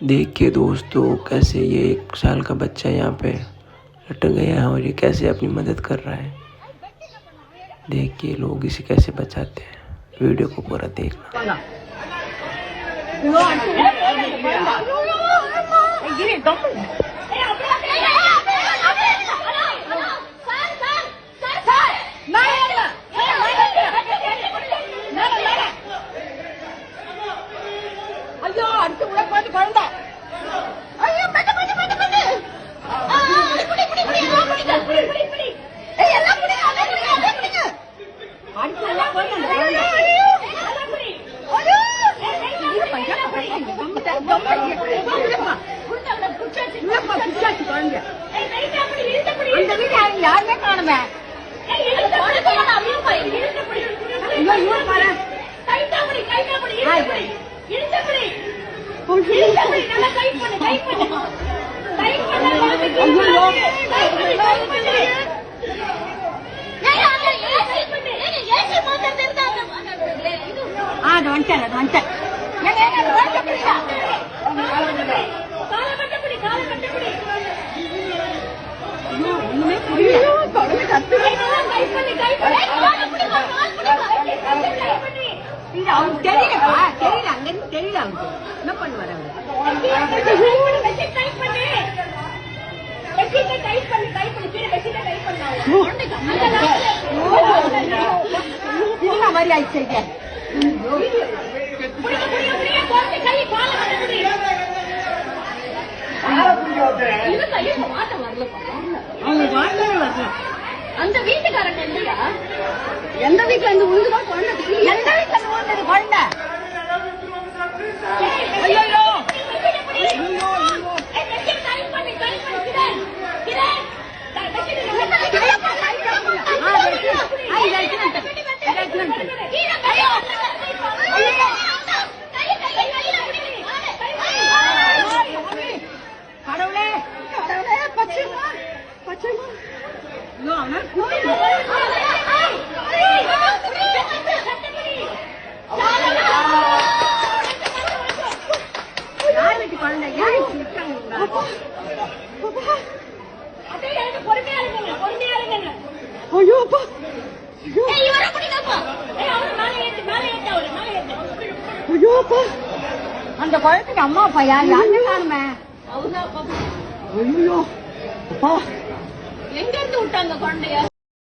देखिए दोस्तों, कैसे ये 1 साल का बच्चा यहाँ पे लटक गया है और ये कैसे अपनी मदद कर रहा है। देखिए लोग इसे कैसे बचाते हैं। वीडियो को पूरा देखना। ஐயோ அடுத்து கூட பாத்து குழந்தை ஐயோ பட்டு பட்டு பட்டு பட்டு புடி புடி புடி புடி புடி புடி ஏய் எல்லாம் புடி எல்லாம் புடி எல்லாம் புடிங்க அடுத்து எல்லாம் போய் ஐயோ எல்லாம் புடி ஐயோ இது பையா புடிமா புடிச்சா புடிச்சாச்சு புடிமா புடிச்சாச்சு குழந்தை ஏய் ரைட்டா புடி இழுத்து புடி அந்த வீட்ல யாருமே காணோமே ஏய் இழுத்து புடி போடா அப்படியே போய் இழுத்து புடி ஐயோ ஐயோ பாரு ரைட்டா புடி இழுத்து புடி நல்லா டைட் பண்ணு கை பண்ணு ஐயோ கை பண்ணு ஏய் அந்த ஏசி பண்ணு ஏசி மோட்டர் தெரிந்தாங்க அது வந்துட்டேன் ஏங்க ரோட் கட்டியா கால கட்டப்படி ஐயோ இன்னுமே புரியல கடவுளே கத்து கை பண்ணு கால் புடி கை பண்ணு இது அவன் தெரியல அங்க இருந்து தெரியல அவனுக்கு என்ன பண்ணுவாரு மாதிரி ஆயிடுச்சு அந்த வீட்டுக்காரங்க இல்லையா எந்த வீட்டுல இருந்து உழுதுதான் குழந்தை எந்த வீட்டுல இருந்து உழுந்தது குழந்தை ஐயோ கடவுளே பச்சைமா அந்த குழந்தைக்கு அம்மா அப்பா யாருமே காணுமே எங்க இருந்து விட்டாங்க குழந்தைய?